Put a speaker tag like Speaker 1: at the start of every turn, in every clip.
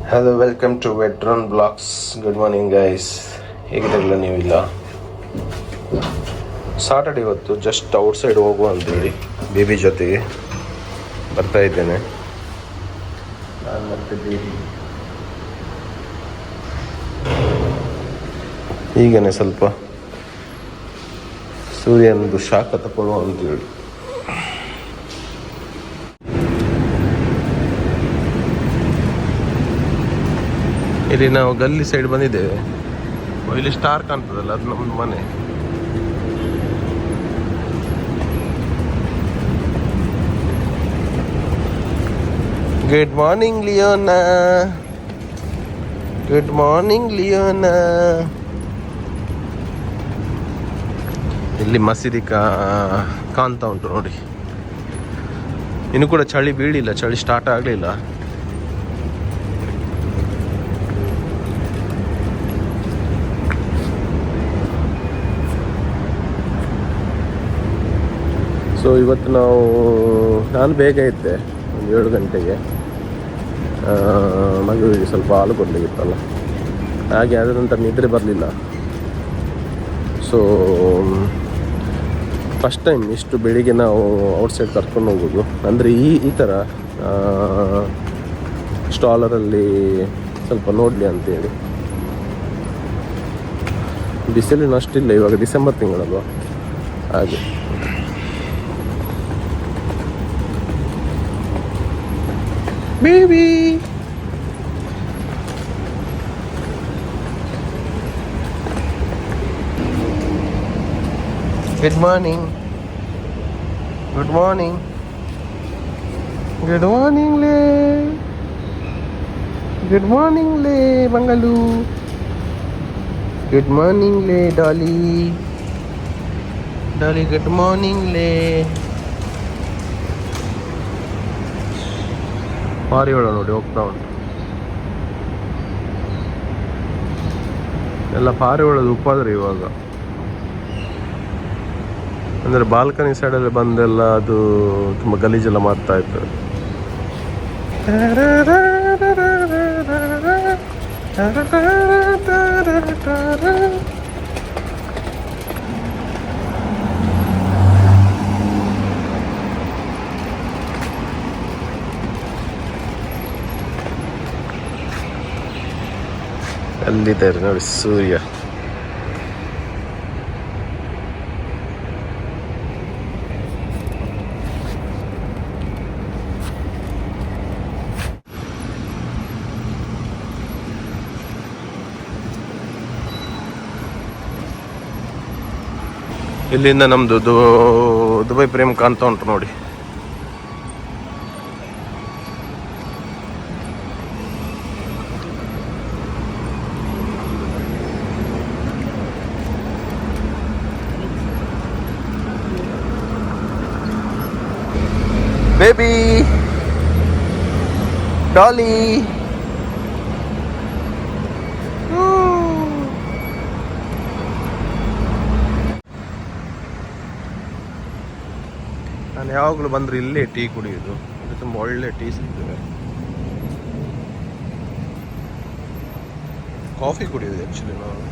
Speaker 1: Hello welcome to veteran blogs. Good morning guys, ಹೇಗಿದ್ದೀರಲ್ಲ ನೀವಿಲ್ಲ. Saturday ಇವತ್ತು ಜಸ್ಟ್ ಔಟ್ಸೈಡ್ ಹೋಗುವ ಅಂತೇಳಿ ಬೇಬಿ ಜೊತೆಗೆ ಬರ್ತಾ ಇದ್ದೇನೆ. ನಾನು ಮತ್ತೆ ಬೇಬಿ ಹೀಗೇ ಸ್ವಲ್ಪ ಸೂರ್ಯನದು ಶಾಖ ತಗೊಳ್ಳುವ ಅಂತೇಳಿ. ಇಲ್ಲಿ ನಾವು ಗಲ್ಲಿ ಸೈಡ್ ಬಂದಿದ್ದೇವೆ. ಇಲ್ಲಿ ಸ್ಟಾರ್ ಕಾಣ್ತದಲ್ಲ, ಅದು ನಮ್ಮದು ಮನೆ. Good morning Leona, good morning Leona. ಇಲ್ಲಿ ಮಸೀದಿ ಕಾಣ್ತಾ ಉಂಟು ನೋಡಿ. ಇನ್ನು ಕೂಡ ಚಳಿ ಬೀಳಿಲ್ಲ, ಚಳಿ ಸ್ಟಾರ್ಟ್ ಆಗಲಿಲ್ಲ. ಸೊ ಇವತ್ತು ನಾನು ಬೇಗ ಇದ್ದೆ, ಒಂದು 7 ಗಂಟೆಗೆ. ಮಗುವಿಗೆ ಸ್ವಲ್ಪ ಹಾಲು ಕೊಡಲಿಕ್ಕಿತ್ತಲ್ಲ, ಹಾಗೆ ಅದರ ನಂತರ ನಿದ್ರೆ ಬರಲಿಲ್ಲ. ಸೊ ಫಸ್ಟ್ ಟೈಮ್ ಇಷ್ಟು ಬೆಳಿಗ್ಗೆ ನಾವು ಔಟ್ಸೈಡ್ ಕರ್ಕೊಂಡು ಹೋಗೋದು. ಅಂದರೆ ಈ ಥರ ಸ್ಟಾಲರಲ್ಲಿ ಸ್ವಲ್ಪ ನೋಡಲಿ ಅಂತೇಳಿ. ಬಿಸಿಲಿನ ಅಷ್ಟಿಲ್ಲ, ಇವಾಗ ಡಿಸೆಂಬರ್ ತಿಂಗಳಲ್ವ, ಹಾಗೆ. Baby, good morning, good morning, good morning le, good morning le Bangalu, good morning le Dolly, Dolly good morning le. ಪಾರಿವಾಳ ನೋಡಿ ಹೋಗ್ತಾ ಉಂಟು. ಎಲ್ಲ ಪಾರಿವಾಳದ ಉಪದ್ರ ಇವಾಗ. ಅಂದರೆ ಬಾಲ್ಕನಿ ಸೈಡಲ್ಲಿ ಬಂದೆಲ್ಲ ಅದು ತುಂಬ ಗಲೀಜೆಲ್ಲ ಮಾಡ್ತಾ ಇತ್ತು. ಅಲ್ಲಿದ್ದಾರೆ ನೋಡಿ ಸೂರ್ಯ. ಇಲ್ಲಿಂದ ನಮ್ದು ದುಬೈ ಪ್ರೇಮ್ ಕಾಣ್ತಾ ಉಂಟು ನೋಡಿ. ಬೇಬಿ ಡಾಲಿ, ನಾನು ಯಾವಾಗಲೂ ಬಂದರೆ ಇಲ್ಲೇ ಟೀ ಕುಡಿಯೋದು. ಇದು ತುಂಬ ಒಳ್ಳೆ ಟೀ ಸಿಗ್ತದೆ. ಕಾಫಿ ಕುಡಿಯೋದು ಆ್ಯಕ್ಚುಲಿ ನಾವು.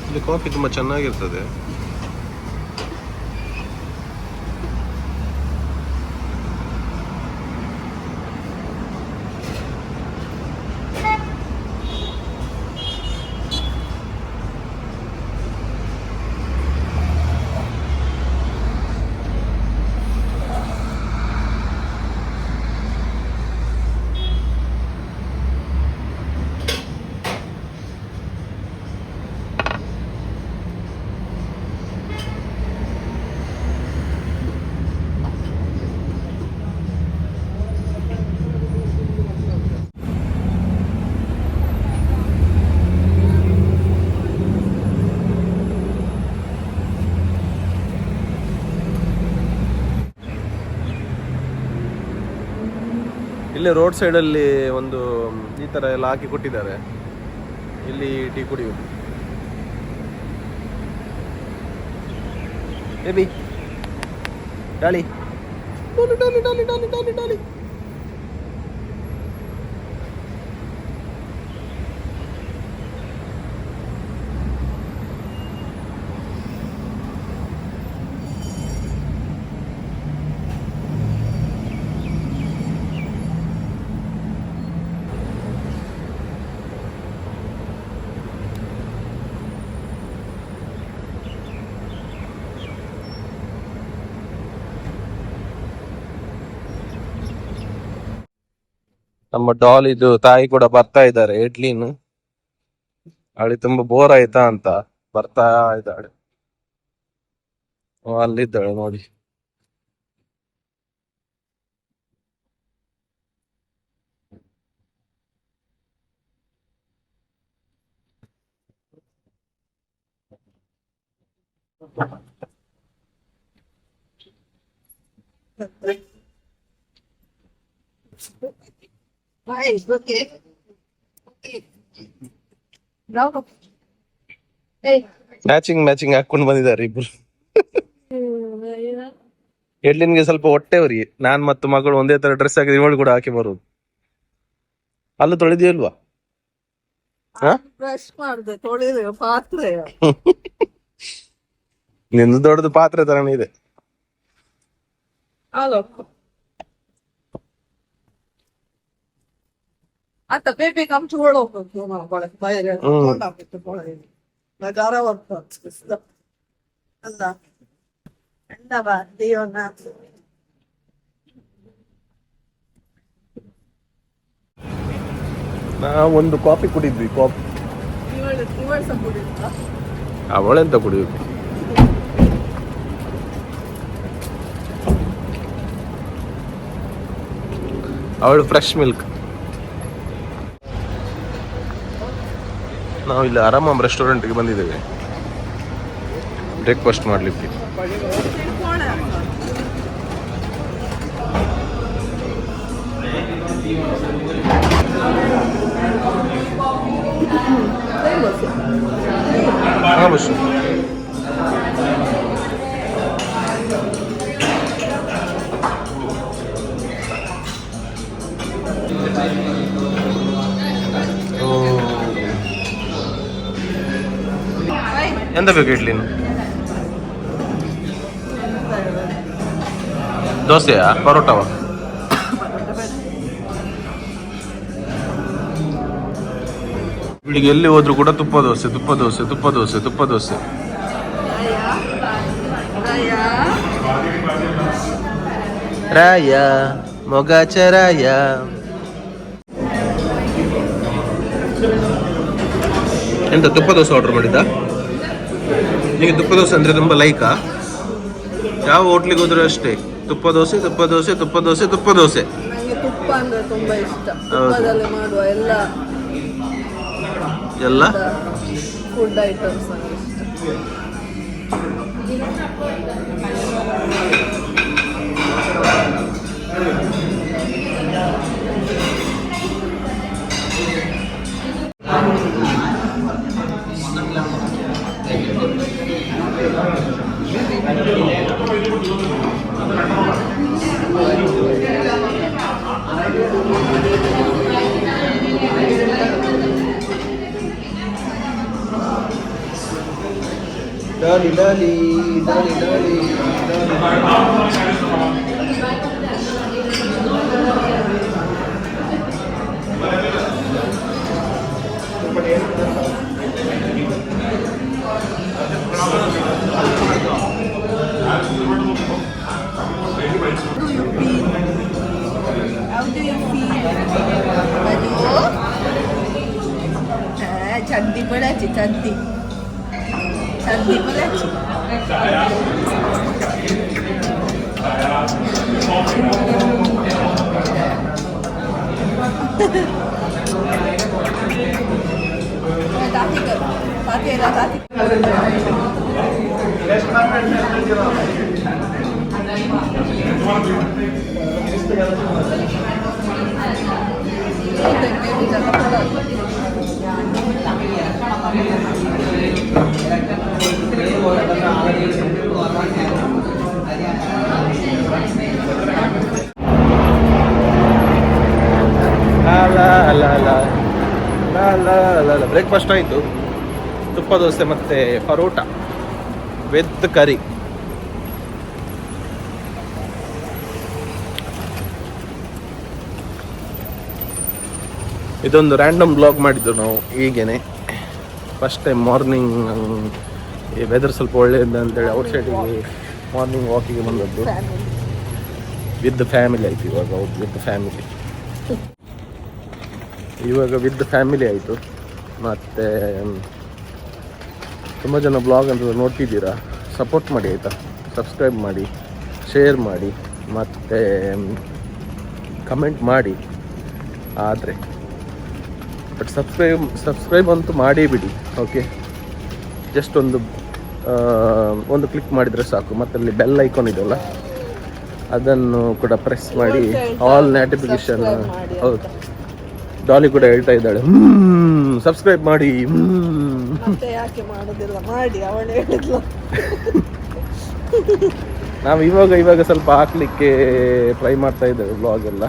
Speaker 1: ಇಲ್ಲಿ ಕಾಫಿ ತುಂಬ ಚೆನ್ನಾಗಿರ್ತದೆ. ಇಲ್ಲೇ ರೋಡ್ ಸೈಡಲ್ಲಿ ಒಂದು ಈ ಥರ ಎಲ್ಲ ಹಾಕಿ ಕೊಟ್ಟಿದ್ದಾರೆ. ಇಲ್ಲಿ ಟೀ ಕುಡಿಯುವುದು. ಬೇಬಿ ಡಾಲಿ ಡಾಲಿ ಡಾಲಿ ಡಾಲಿ ಡಾಲಿ ಡಾಲಿ ಡಾಲಿ. ನಮ್ಮ ಡಾಲ್ ಇದು ತಾಯಿ ಕೂಡ ಬರ್ತಾ ಇದ್ದಾರೆ. ಇಡ್ಲಿನು ಅವಳಿಗೆ ತುಂಬಾ ಬೋರ್ ಆಯ್ತಾ ಅಂತ ಬರ್ತಾ ಇದ್ದಾಳೆ. ಅಲ್ಲಿದ್ದಾಳೆ ನೋಡಿ. ಮ್ಯಾಚಿಂಗ್ ಮ್ಯಾಚಿಂಗ್ ಹಾಕೊಂಡು ಬಂದಿದ್ದಾರೆ ಇಬ್ರು. ಎಡ್ಲಿನ್ಗೆ ಸ್ವಲ್ಪ ಹೊಟ್ಟೆವ್ರಿ. ನಾನ್ ಮತ್ತು ಮಗಳು ಒಂದೇ ತರ ಡ್ರೆಸ್ ಹಾಕಿದ್ರೆ ಇವಳು ಕೂಡ ಹಾಕಿ ಬರುದು. ಅಲ್ಲೂ ತೊಳೆದಿಲ್ವಾ? ನಿಂದು ದೊಡ್ಡದು ಪಾತ್ರೆ ತರನೇ ಇದೆ.
Speaker 2: Atta Pepe kam chulo ko na pare bayre konda bitte pore na gara varta alla enda va dio na
Speaker 1: ಒಂದು ಕಾಫಿ ಕುಡಿದ್ವಿ. ಕಾಫಿ
Speaker 2: ಇವಳು ಸಹ ಕುಡಿದ್ರಾ?
Speaker 1: ಅವಳೆಂತ ಕುಡಿಯುದು? ಅವಳು ಫ್ರೆಶ್ ಮಿಲ್ಕ್. ನಾವು ಇಲ್ಲಿ ಆರಾಮಮ್ ರೆಸ್ಟೋರೆಂಟ್ಗೆ ಬಂದಿದ್ದೇವೆ ಬ್ರೇಕ್ಫಾಸ್ಟ್ ಮಾಡಲಿಕ್ಕೆ. ಬಸ್ ಎಂತ ಬೇಕು ಇಡ್ಲಿನ? ದೋಸೆಯಾ ಪರೋಟವಾ? ಇವಳಿಗೆ ಎಲ್ಲಿ ಹೋದ್ರು ಕೂಡ ತುಪ್ಪ ದೋಸೆ ತುಪ್ಪ ದೋಸೆ ತುಪ್ಪ ದೋಸೆ ತುಪ್ಪ ದೋಸೆ. ರಾಯ ಮೊಗಾಚರಾಯ. ಎಂತ ತುಪ್ಪ ದೋಸೆ ಆರ್ಡರ್ ಮಾಡಿದ್ದ? ನಿಮಗೆ ತುಪ್ಪ ದೋಸೆ ಅಂದ್ರೆ ತುಂಬಾ ಲೈಕಾ? ಯಾವ ಹೋಟ್ಲಿಗೆ ಹೋದ್ರು ಅಷ್ಟೇ ತುಪ್ಪ ದೋಸೆ ತುಪ್ಪ ದೋಸೆ ತುಪ್ಪ ದೋಸೆ ತುಪ್ಪ ದೋಸೆ.
Speaker 2: ನನಗೆ ತುಪ್ಪ ಅಂದ್ರೆ ತುಂಬಾ ಇಷ್ಟ. ತುಪ್ಪದಲ್ಲಿ ಮಾಡುವ
Speaker 1: ಎಲ್ಲ
Speaker 2: ಫುಡ್ ಐಟಮ್ಸ್ ನನಗೆ ಇಷ್ಟ.
Speaker 1: ಡಾಲಿ ಡಾಲಿ ಡಾಲಿ ಡಾಲಿ
Speaker 2: चड्डी पडायची चड्डी चड्डी पडायची. ताती कर तातीला ताती
Speaker 1: ಬ್ರೇಕ್ಫಾಸ್ಟ್ ಆಯಿತು. ತುಪ್ಪ ದೋಸೆ ಮತ್ತು ಪರೋಟ ವಿತ್ ಕರಿ. ಇದೊಂದು ರ್ಯಾಂಡಮ್ ಬ್ಲಾಗ್ ಮಾಡಿದ್ದು ನಾವು ಹೀಗೇನೆ. ಫಸ್ಟ್ ಟೈಮ್ ಮಾರ್ನಿಂಗ್ ಈ ವೆದರ್ ಸ್ವಲ್ಪ ಒಳ್ಳೆಯದು ಅಂತೇಳಿ ಔಟ್ಸೈಡಿಗೆ ಮಾರ್ನಿಂಗ್ ವಾಕಿಗೆ ಬಂದದ್ದು ವಿತ್ ಫ್ಯಾಮಿಲಿ ಆಯಿತು. ಇವಾಗ ವಿತ್ ಫ್ಯಾಮಿಲಿ ಆಯಿತು. ಮತ್ತು ತುಂಬ ಜನ ಬ್ಲಾಗ್ ಅಂತ ನೋಡ್ತಿದ್ದೀರಾ, ಸಪೋರ್ಟ್ ಮಾಡಿ ಆಯಿತಾ. ಸಬ್ಸ್ಕ್ರೈಬ್ ಮಾಡಿ, ಶೇರ್ ಮಾಡಿ ಮತ್ತು ಕಮೆಂಟ್ ಮಾಡಿ. ಆದರೆ ಬಟ್ ಸಬ್ಸ್ಕ್ರೈಬ್ ಅಂತೂ ಮಾಡೇ ಬಿಡಿ. ಓಕೆ, ಜಸ್ಟ್ ಒಂದು ಕ್ಲಿಕ್ ಮಾಡಿದರೆ ಸಾಕು. ಮತ್ತು ಅಲ್ಲಿ ಬೆಲ್ ಐಕಾನ್ ಇದೆಯಲ್ಲ, ಅದನ್ನು ಕೂಡ ಪ್ರೆಸ್ ಮಾಡಿ ಆಲ್ ನೋಟಿಫಿಕೇಶನ್. ಹೌದು, ಡಾಲಿ ಕೂಡ ಹೇಳ್ತಾ ಇದ್ದಾಳೆ ಸಬ್ಸ್ಕ್ರೈಬ್ ಮಾಡಿ.
Speaker 2: ಮತ್ತೆ ಯಾಕೆ ಮಾಡೋದಿಲ್ಲ, ಮಾಡಿ, ಅವಳು ಹೇಳಿದ್ಲು.
Speaker 1: ನಾವು ಇವಾಗ ಸ್ವಲ್ಪ ಹಾಕ್ಲಿಕ್ಕೆ ಟ್ರೈ ಮಾಡ್ತಾ ಇದ್ದೇವೆ ಬ್ಲಾಗ್ ಎಲ್ಲ.